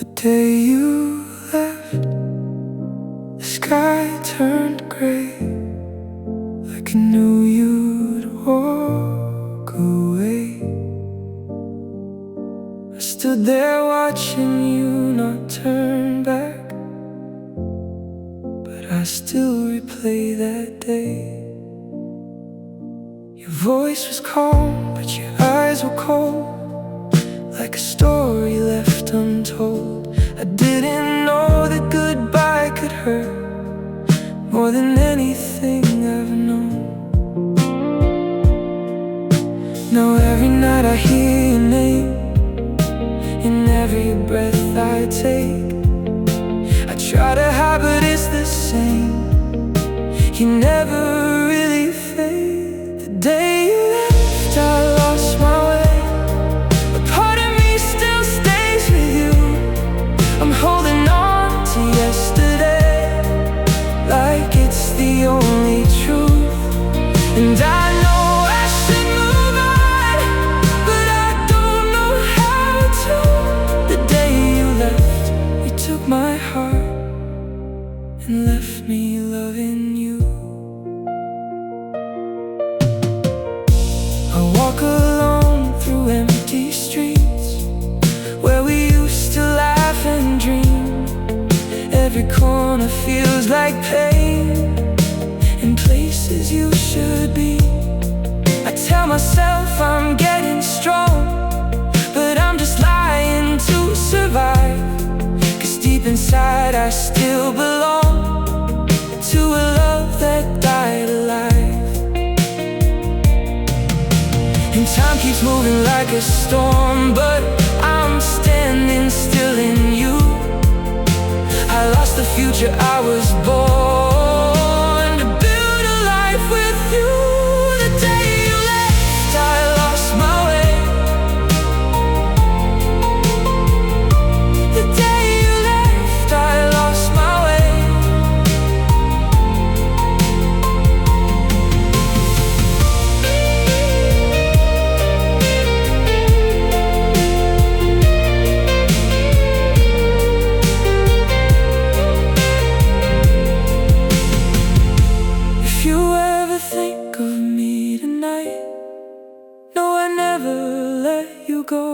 The day you left, the sky turned gray, like I knew you'd walk away. I stood there watching you not turn back, but I still replay that day. Your voice was calm, but your eyes were cold, like a story left untold. I didn't know that goodbye could hurt more than anything I've known. Now every night I hear your name, in every breath I take. I try to hide but it's the same, you never really fade. The day you left I lost my way, a part of me still stays with you. I'm holding on to yesterday like it's the only truth. And I know I should move on, but I don't know how to. The day you left, you took my heart and left me loving you. I walk alone through empty streets where we used to laugh and dream. Every corner feels like pain, in places you should be. I tell myself I'm getting strong, but I'm just lying to survive. 'Cause deep inside I still belong to a love that died alive. And time keeps moving like a storm, but I'm standing still in you. I lost the future I was born to build a life with you. The day you left I lost my way, the day you left I lost my way. If you ever think of me tonight, no, I never let you go.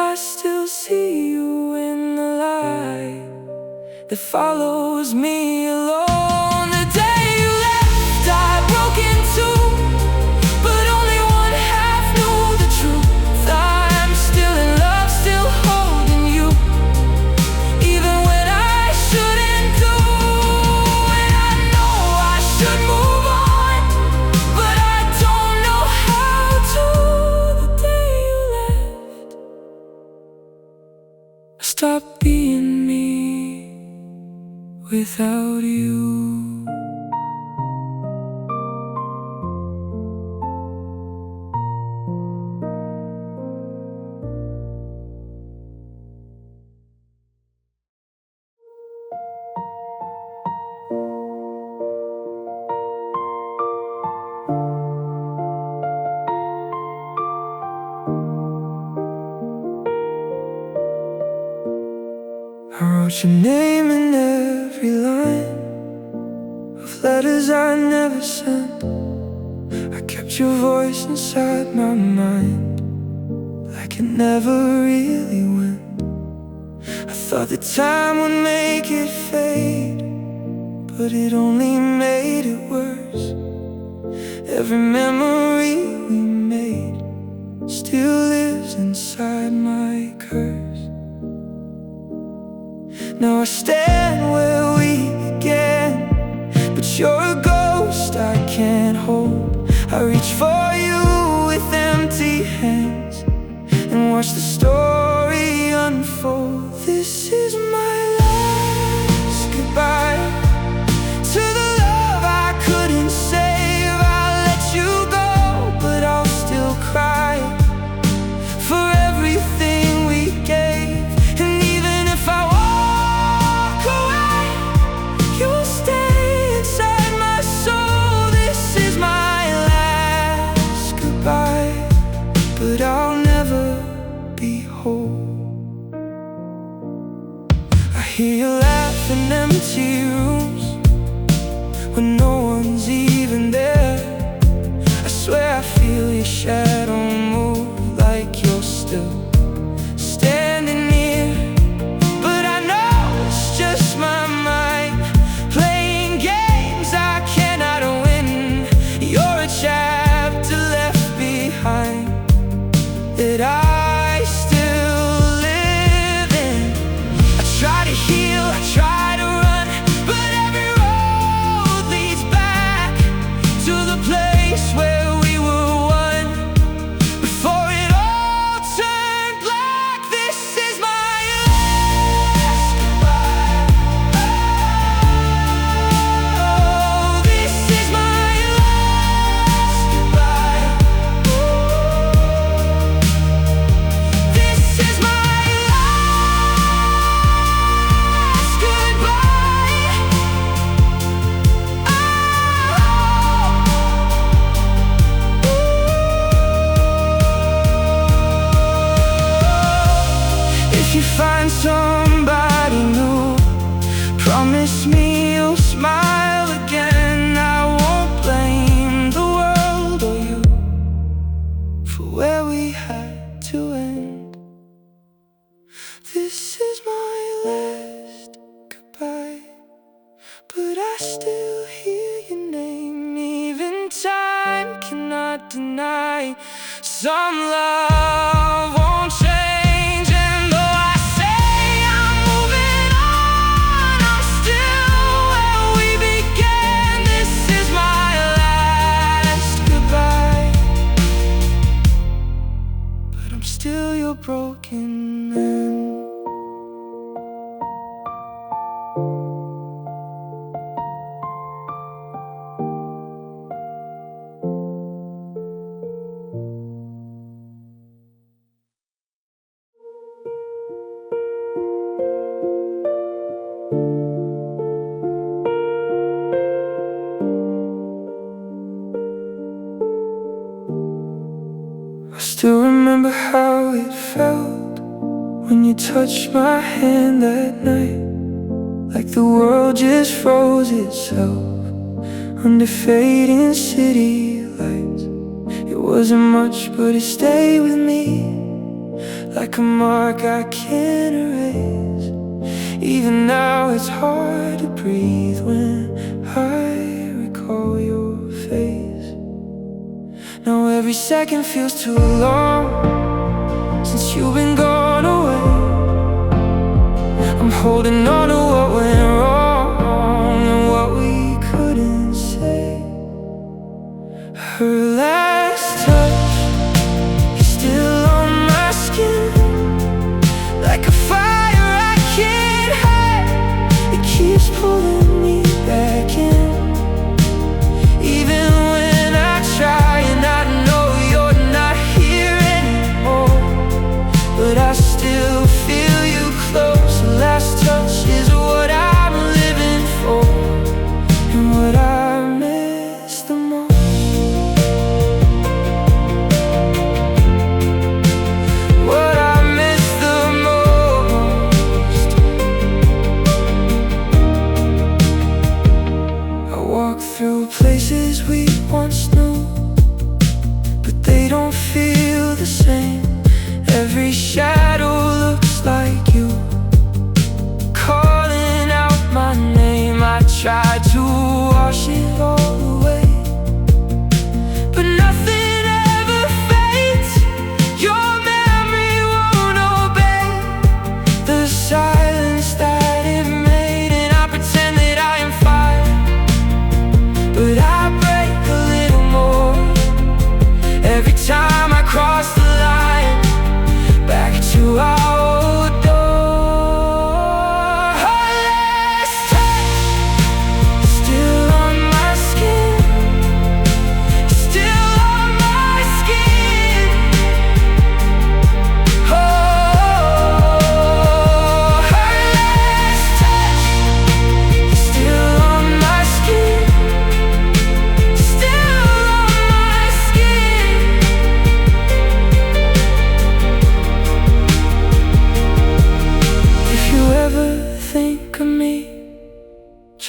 I still see you in the light that follows me alone. The day you left I broke in two, but only one half knew the truth. I'm still in love, still holding you, even when I shouldn't do. And I know I should move on, but I don't know how to. The day you left, I stopped being me without you. I wrote your name in every line of letters I never sent. I kept your voice inside my mind like it never really went. I thought the time would make it fade, but it only made it worse. Every memory we made still lives inside my curse. Now I stand where we began, but you're a ghost I can't hold. I reach for you with empty hands and watch the story unfold. This is my last goodbye to the love I couldn't save. I'll let you go, but I'll still cry for everything we gave. And even if I walk away, you'll stay inside my soul. This is my last goodbye, but I'll never be whole. hear you laugh in empty rooms when no one's even there. I swear I feel your shadow move like you're still standing near. But I know it's just my mind playing games I cannot win. You're a chapter left behind that I still live in. I try to heal, I try to run, but every road leads back to the place where we were one, before it all turned black. This is my last goodbye. Oh, this is my last goodbye. This is my last goodbye. If you find somebody new, promise me you'll smile again. I won't blame the world or you for where we had to end. This is my last goodbye, but I still hear your name. Even time cannot deny some love won't change. And though I say I'm moving on, I'm still where we began. This is my last goodbye, but I'm still your broken man. I still remember how it felt when you touched my hand that night, like the world just froze itself under fading city lights. It wasn't much, but it stayed with me like a mark I can't erase. Even now it's hard to breathe when I recall your face. Now every second feels too long since you've been gone away. I'm holding on to what went wrong and what we couldn't say. Her last touch is still on my skin, like a fire I can't hide. It keeps pulling me back in, even when I try. And I know you're not here anymore, but I still feel you close. The last touch is what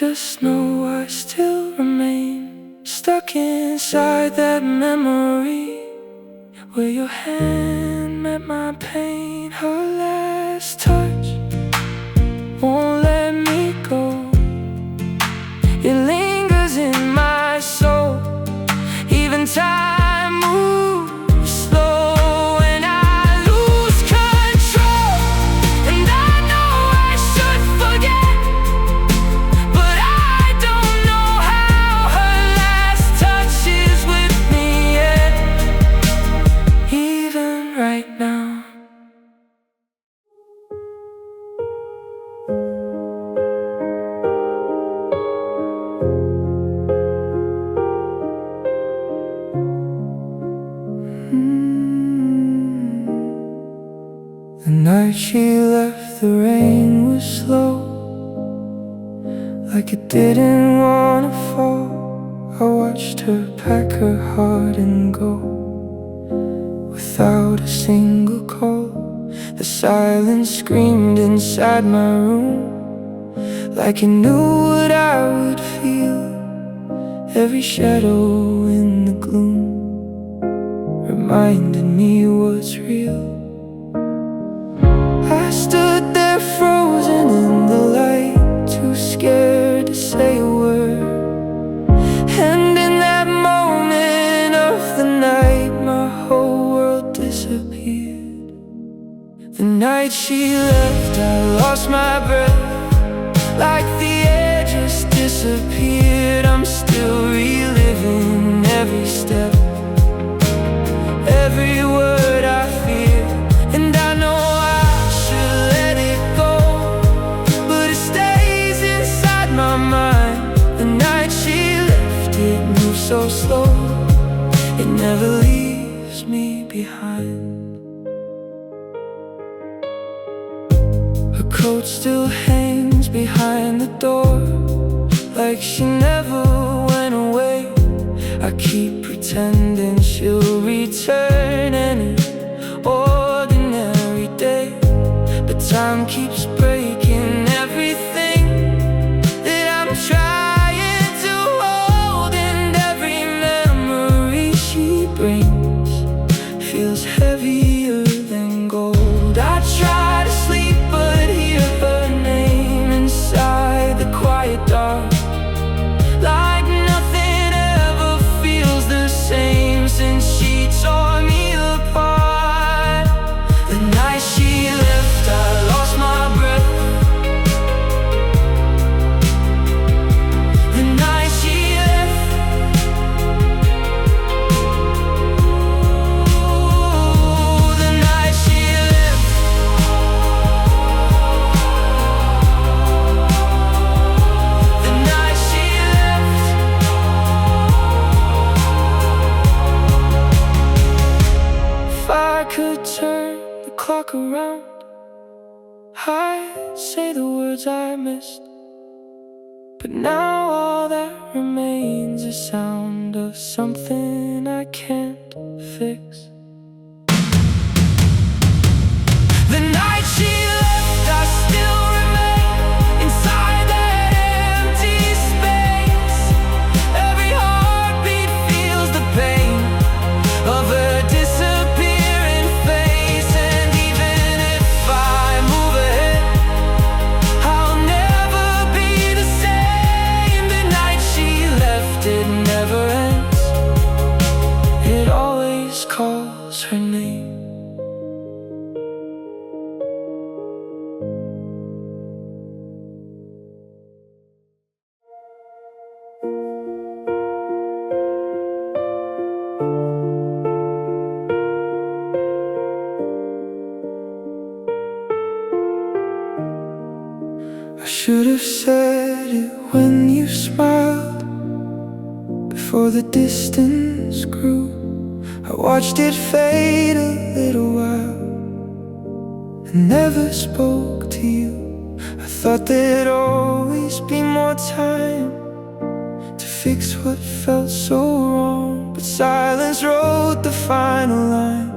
just know I still remain stuck inside that memory where your hand met my pain. Her last touch won't let me go. It lingers in my soul. Even time moves slow and I lose control. And I know I should forget, but I don't know how. Her last touch is with me yet, even right now. The night she left, the rain was slow, like it didn't wanna fall. I watched her pack her heart and go without a single call. The silence screamed inside my room, like it knew what I would feel. Every shadow in the gloom reminded me what's real. I stood there frozen in the light, too scared to say a word. And in that moment of the night, my whole world disappeared. The night she left, I lost my breath, like the air just disappeared. I'm still reliving every step, every word I fear. And I know I should let it go, but it stays inside my mind. The night she left, it moved so slow, it never leaves me behind. Her coat still hangs behind the door, like she never went away. I keep pretending she'll return any ordinary day, but time keeps breaking everything that I'm trying to hold. And every memory she brings feels heavier than gold. I try to sleep but hear her name inside the quiet dark, like nothing ever feels the same since she tore me apart. The night she left, I lost my breath. The night she left, ooh, the night she left. The night she left. If I could turn the clock around, I'd say the words I missed, but now all that remains is sound of something I can't fix. The night she left, I still remain inside that empty space. Every heartbeat feels the pain of her disappearing face. And even if I move ahead, I'll never be the same. The night she left, it never ends, it always calls her name. I should have said it when you smiled, before the distance grew. I watched it fade a little while and never spoke to you. I thought there'd always be more time to fix what felt so wrong, but silence wrote the final line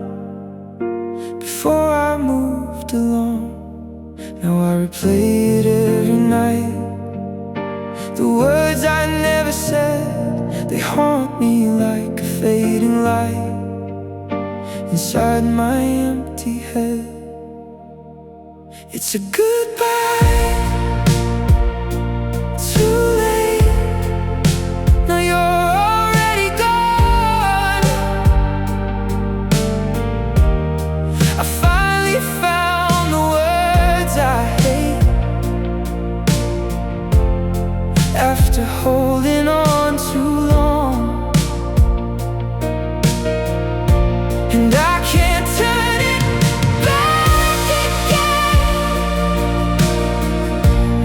before I moved along. Now I replay it every night, The words I never said, they haunt me like a fading light inside my empty head. It's a goodbye, too late. Now you're already gone. I finally found the words I hate, after holding on too long. And I can't turn it back again,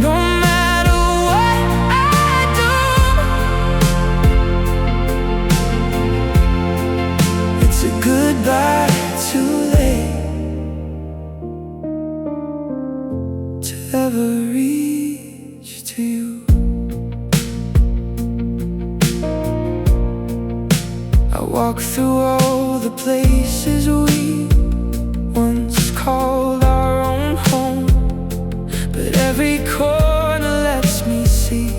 no matter what I do. It's a goodbye too late to ever reach to you. I walk through all the places we once called our own home, but every corner lets me see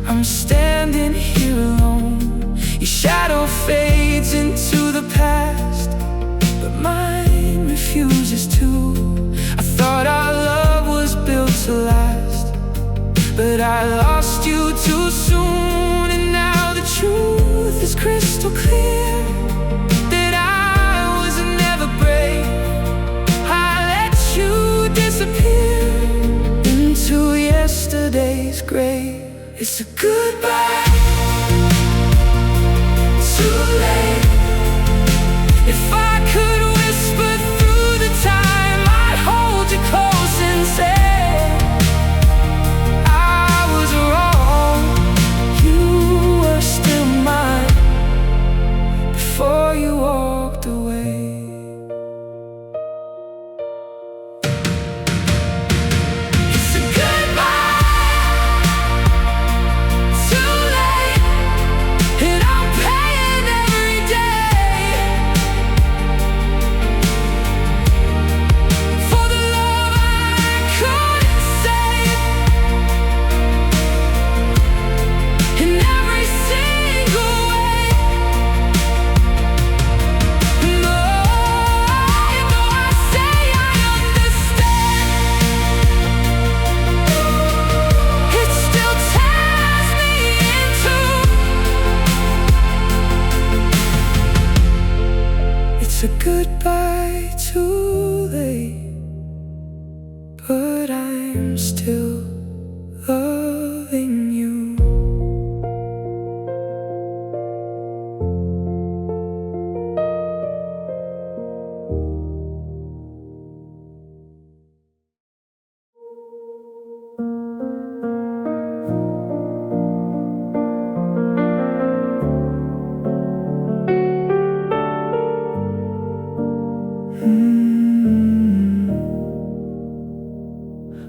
I'm standing here alone. Your shadow fades into the past, but mine refuses to. I thought our love was built to last, but I lost you too soon. And now the truth is crystal clear, that I was never brave. I let you disappear into yesterday's grave. It's a goodbye, too late. If I could whisper through the time, I'd hold you close and say I was wrong, you were still mine before you walked away. It's a goodbye, too late, and I'm paying every day for the love I couldn't save. In every single way. No, even though I say I understand, it still tears me in two. It's a goodbye too late, but I'm still loving you.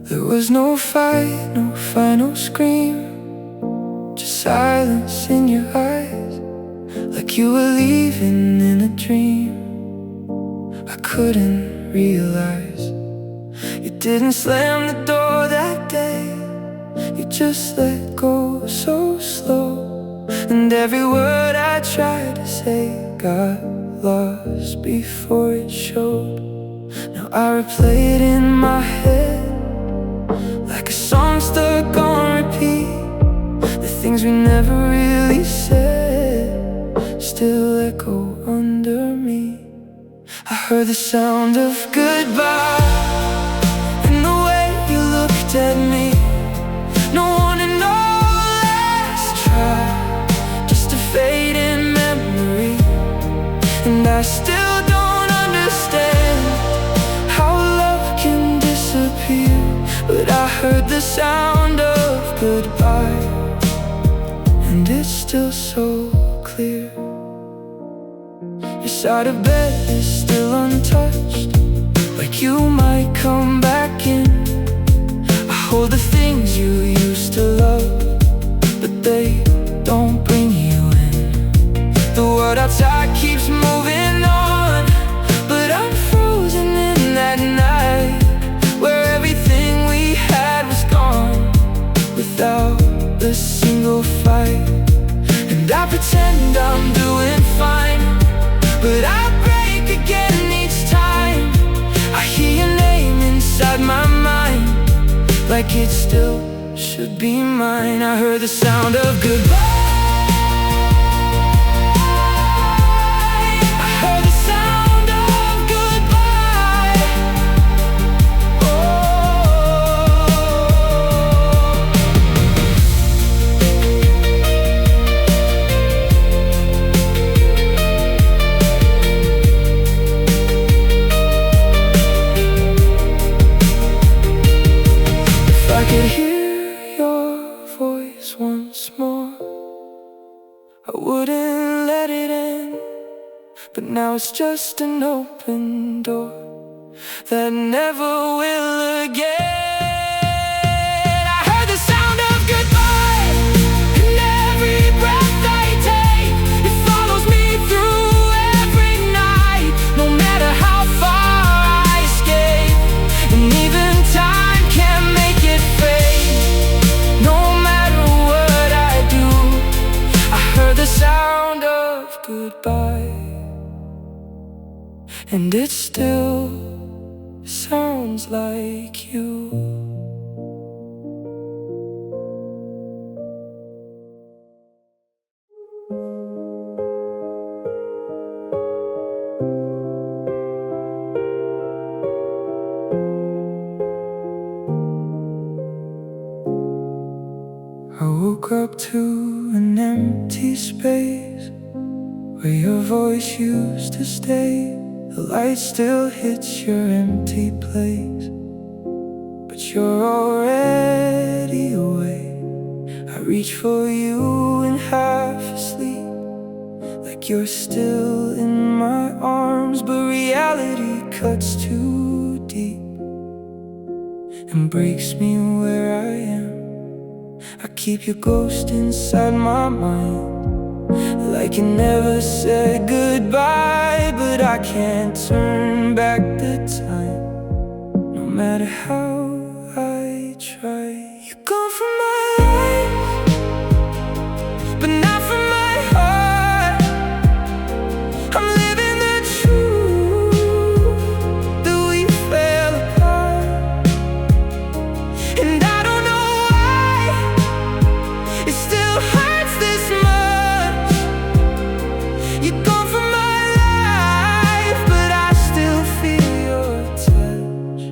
There was no fight, no final scream, just silence in your eyes, like you were leaving in a dream. I couldn't realize you didn't slam the door that day. You just let go so slow, and every word I tried to say got lost before it showed. Now I replay it in my head like a song stuck on repeat. The things we never really said still echo under me. I heard the sound of goodbye and the way you looked at me. No one in all last try, just a fading memory. And I still don't understand how love can disappear, but I heard the sound of goodbye, and it's still so clear. Your side of bed is still untouched, like you might come back in. I hold the things you used to love, but they don't bring you in. The world outside keeps moving on, but I'm frozen in that night where everything we had was gone without and I'm doing fine. But I break again each time I hear your name inside my mind, like it still should be mine. I heard the sound of goodbye. I heard the sound of goodbye. If I could hear your voice once more, I wouldn't let it in. But now it's just an open door that never will again. I heard the sound of goodbye in every breath I take. It follows me through every night, no matter how far I escape. And even time can't make it fade. No matter what I do, I heard the sound of goodbye, and it still sounds like you. I woke up to an empty space where your voice used to stay. The light still hits your empty place, but you're already away. I reach for you and half asleep, like you're still in my arms. But reality cuts too deep and breaks me where I am. I keep your ghost inside my mind, like you never said goodbye. But I can't turn back the time, no matter how I try. You come from my life, but not from my heart. I'm living the truth that we fell apart, and I don't know why it still hurts this much. You come from my life, but I still feel your touch.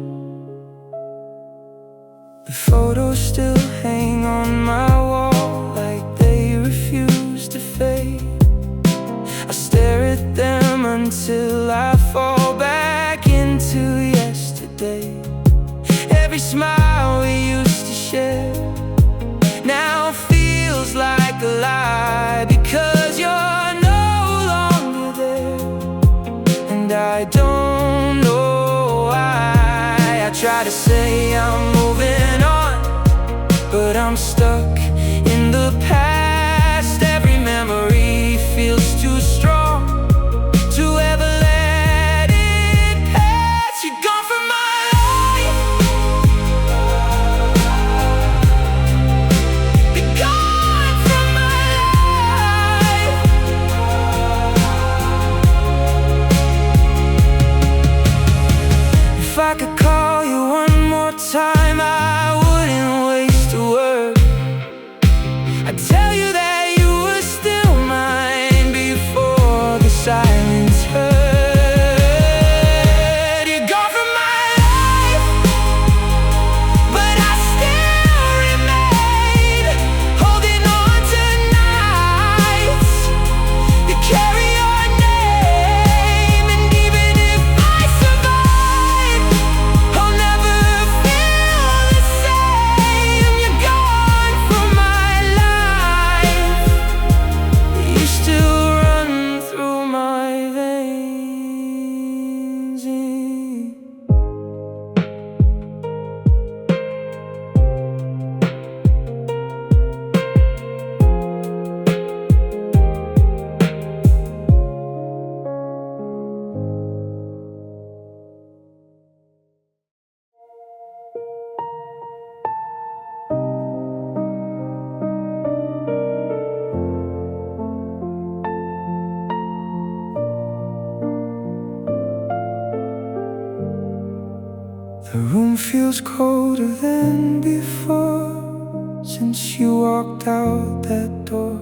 The photos still hang on my wall, like they refuse to fade. I stare at them until I fall back into yesterday. Every smile we used to share now feels like a lie, because you're no longer there, and I don't know why. I try to say I'm moving on, but I'm stuck in the past. Every memory feels too strong to ever let it pass. You're gone from my life, feels colder than before since you walked out that door.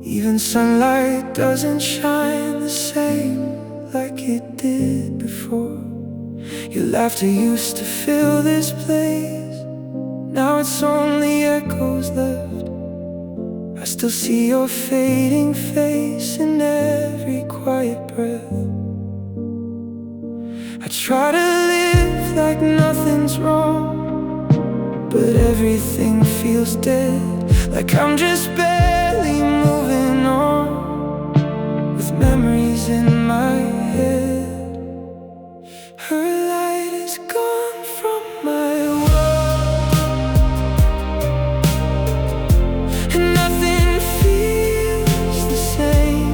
Even sunlight doesn't shine the same like it did before. Your laughter used to fill this place, now it's only echoes left. I still see your fading face in every quiet breath. I try to live like nothing's wrong, but everything feels dead, like I'm just barely moving on, with memories in my head. Her light is gone from my world, and nothing feels the same.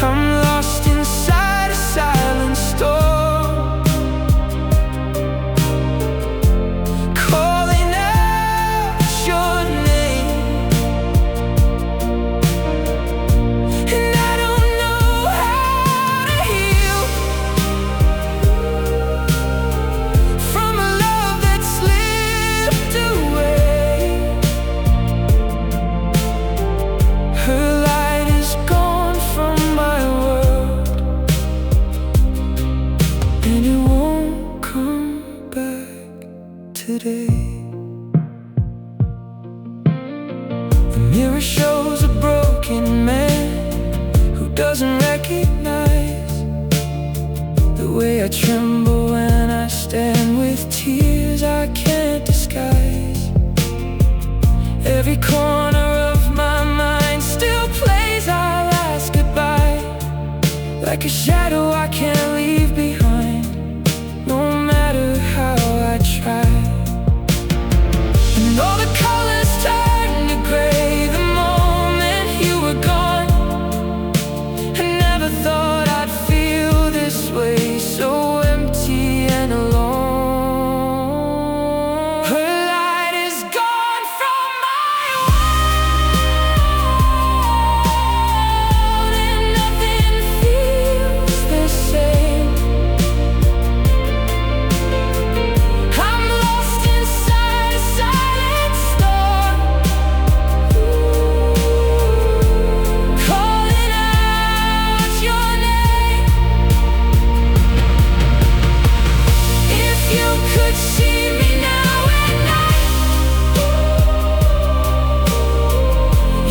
I'm lost inside a silent storm, calling out your name, and I don't know how to heal from a love that slipped away. Her light is gone from my world, and it won't come back today. The mirror shows a broken man who doesn't recognize the way I tremble when I stand with tears I can't disguise. Every corner of my mind still plays our last goodbye, like a shadow I can't leave behind, no matter how I try. And all the colors turned to gray the moment you were gone. I never thought I'd feel this way, so empty and alone. Her light is gone from my world, and nothing feels the same. I'm lost inside a silent storm, calling out your name. If you could see me now at night,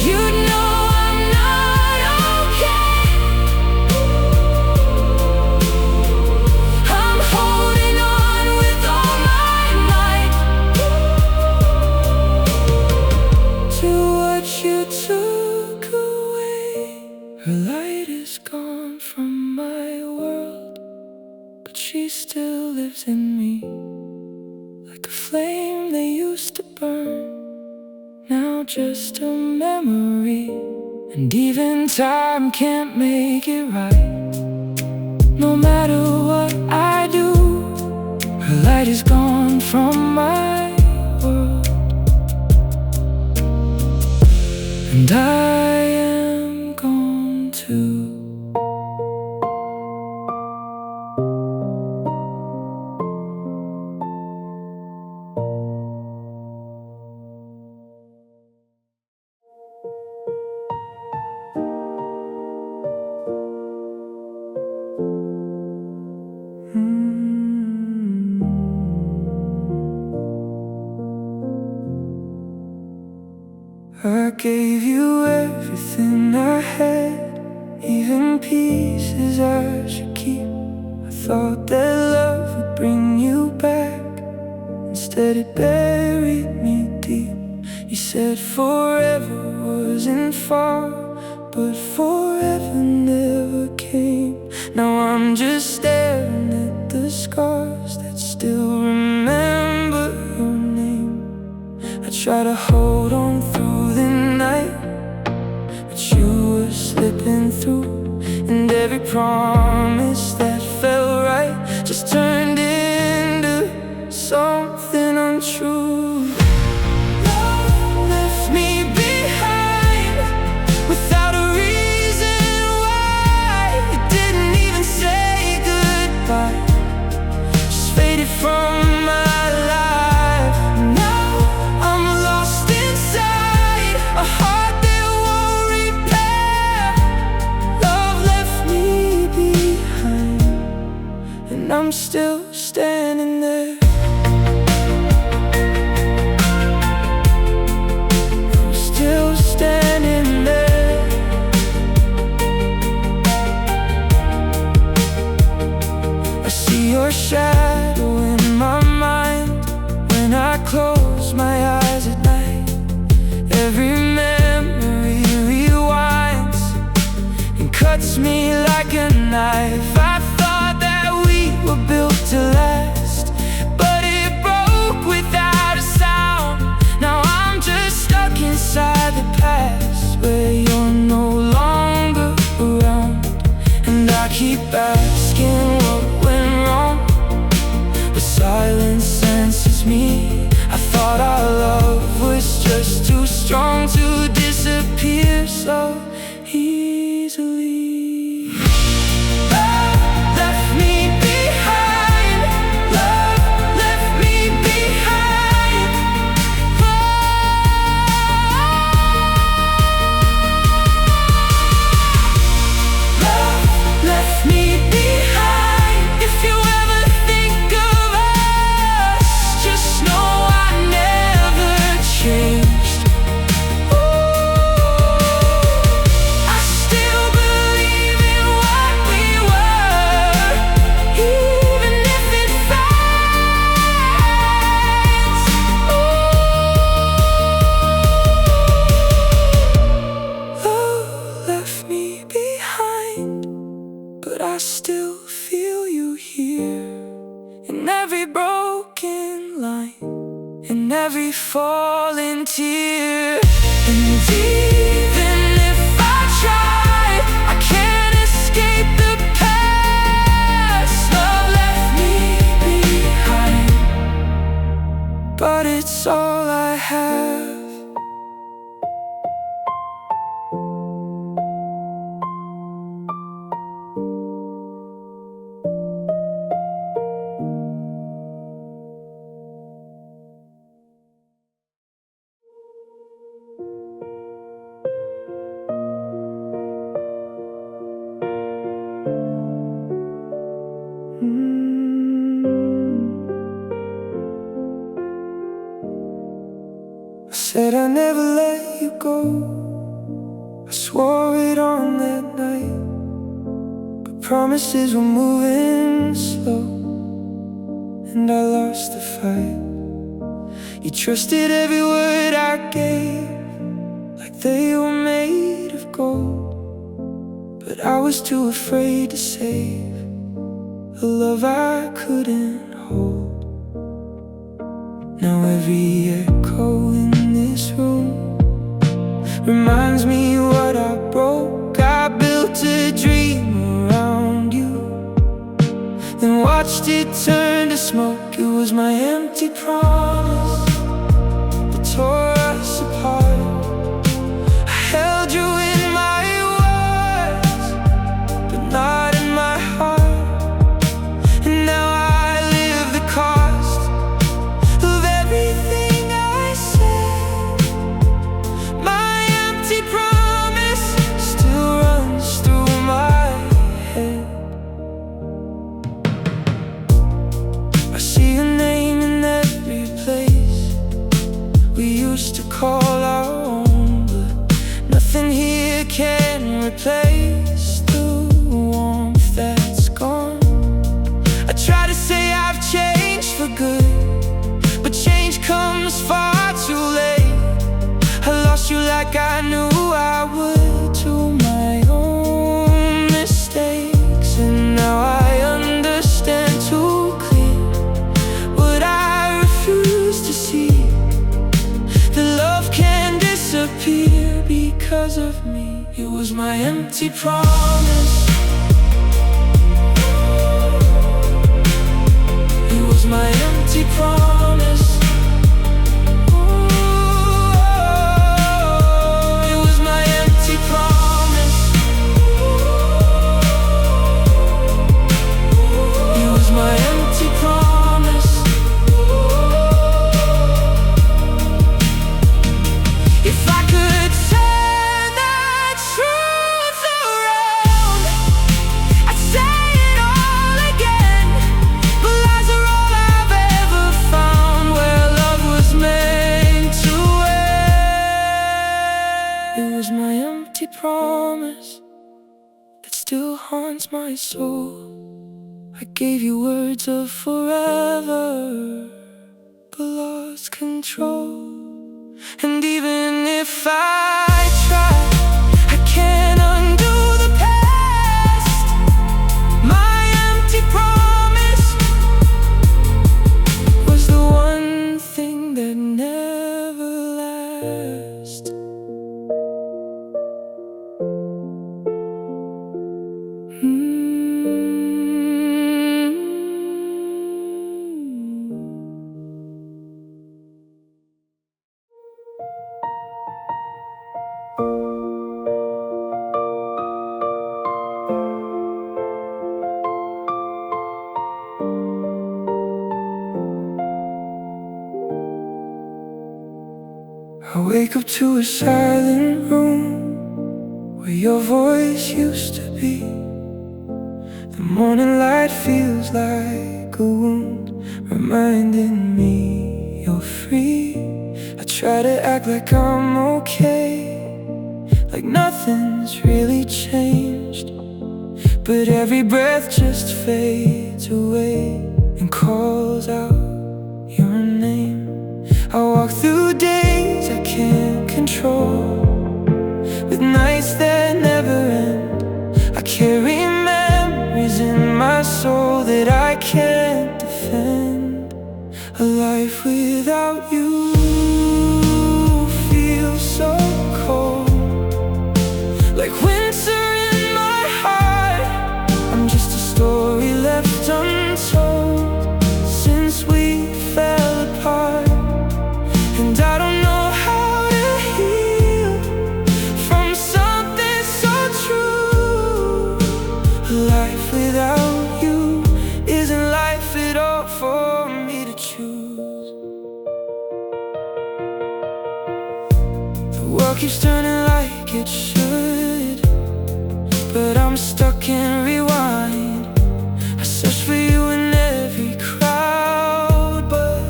you'd know I'm not okay. I'm holding on with all my might to what you took away. Her light is gone from my world, but she still lives in me, like a flame they used to burn, now just a memory. And even time can't make it right, no matter what I do. Her light is gone from my world, and I am gone too. I gave you everything I had, even pieces I should keep. I thought that love would bring you back, instead it buried me deep. You said forever wasn't far, but forever never came. Now I'm just staring at the scars that still remember your name. I try to hold on through the night, but you were slipping through, and every promise that felt right just turned into something untrue. Love left me behind without a reason why. It didn't even say goodbye. from my life. Now I'm lost inside a heart that won't repair. Love left me behind, and I'm still standing there. I'm still standing there. I see your shadow in my mind when I close my eyes at night. Every memory rewinds and cuts me like a knife. I thought that we were built to last, but it broke without a sound. Now I'm just stuck inside the past where you're no longer around. And I keep asking what went wrong, but silence senses me. I thought our love was just too strong to disappear so easily. Love left me behind. Love left me behind. Love left me behind. If you ever think of us, just know I never changed. I still believe in what we were, even if it fades. Love left me behind, but I still feel you here, in every broken line, in every falling tear. And even if I try, I can't escape the past. Love left me behind, but it's all I have. I said I'd never let you go. I swore it on that night, but promises were moving slow, and I lost the fight. You trusted every word I gave, like they were made of gold, but I was too afraid to save a love I couldn't hold. Now every echo in this room reminds me what I broke. I built a dream around you, then watched it turn to smoke. It was my empty promise that tore us apart. I held you in my words, but not in my heart. And now I live the cost of everything I said. My empty promise still runs through my head. I see your name in every place we used to call our own, but nothing here can replace the warmth that's gone. I try to say I've changed for good, but change comes far too late. I lost you like I knew I would, to my own mistakes. And now I understand too clear what I refuse to see, that love can disappear because of me. It was my empty promise. It was my empty promise. It was my empty promise. It was my empty promise. my soul. I gave you words of forever, but lost control. And even if I try, I can't undo the past. My empty promise was the one thing that never lasts. I wake up to a silent room where your voice used to be. The morning light feels like a wound, reminding me you're free. I try to act like I'm okay, like nothing's really changed, but every breath just fades away and calls out your name. I walk through days I can't control, with nights that never end. I carry memories in my soul that I can't defend. A life without you feels so cold, like winter in my heart. I'm just a story left untold since we fell apart. And I don't know how to heal from something so true. A life without you isn't life at all for me to choose. The world keeps turning like it should, but I'm stuck in rewind. I search for you in every crowd, but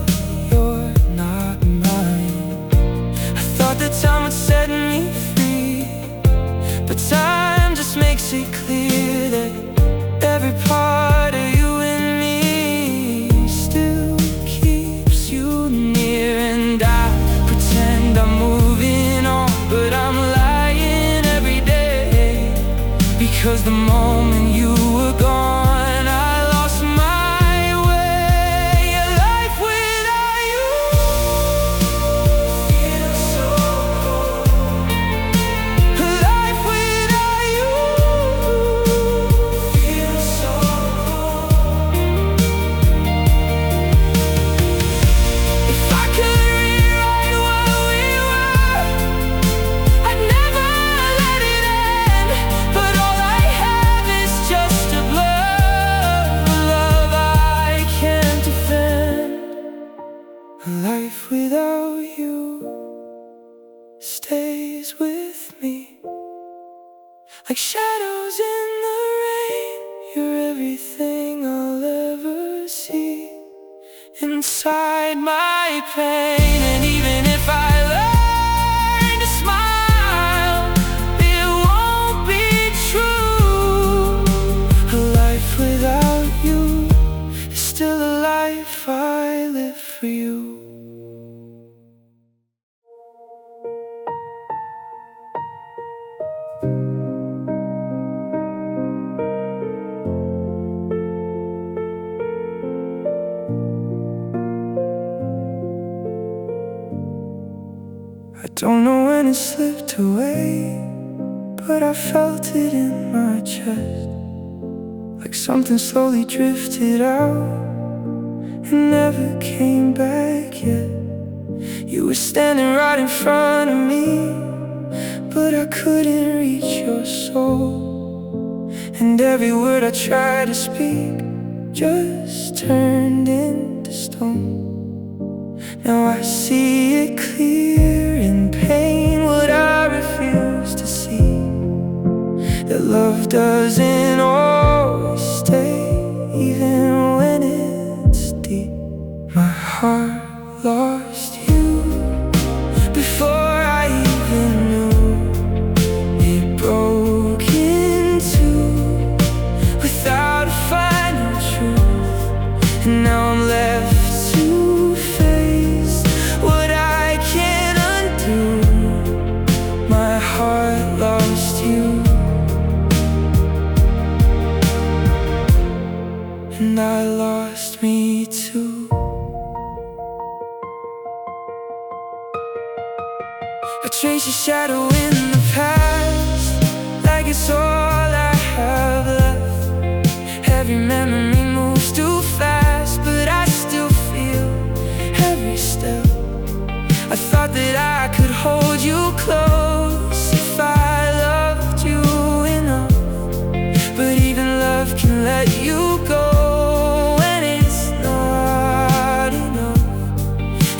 you're not mine. I thought that time would set me free, but time just makes it clear that every part of you and me still keeps you near. And I pretend I'm moving on, but I'm lying every day, because the moment you were gone, I lost my way. A life without you feels so cold. A life without you feels so cold. If I could rewrite what we were, I'd never let it end. But all I have is just a blur of love I can't defend. A life without you stays with me, like shadows in the rain. You're everything I'll ever see inside my pain. And even if I learn to smile, it won't be true. A life without you is still a life I live for you. I don't know when it slipped away, but I felt it in my chest, like something slowly drifted out and never came back yet. You were standing right in front of me, but I couldn't reach your soul. And every word I tried to speak just turned into stone. Now I see it clear in pain, what I refuse to see, that love doesn't always stay, even when it's deep. My heart lost you before I even knew. It broke in two with trace your shadow in the past, like it's all I have left. Every memory moves too fast, but I still feel every step. I thought that I could hold you close if I loved you enough, but even love can let you go when it's not enough.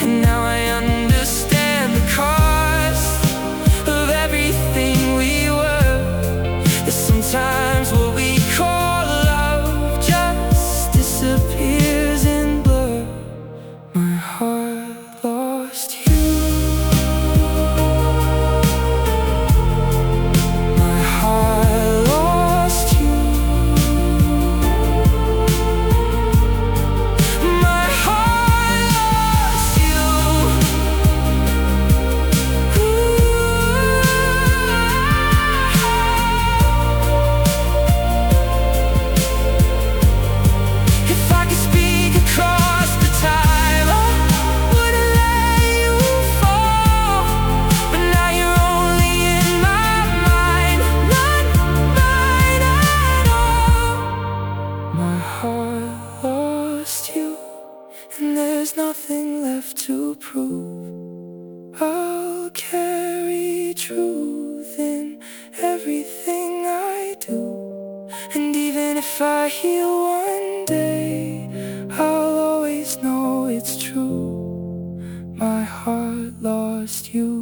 And now I understand the cost of everything we were, that sometimes what we call love just disappears in blur. My heart lost you. My heart lost you. My heart lost you. If I could speak across the time, I wouldn't let you fall. But now you're only in my mind, not mine at all. My heart lost you, and there's nothing left to prove. I'll carry truth in everything I do, and even if I heal one day, I'll always know it's true. My heart lost you.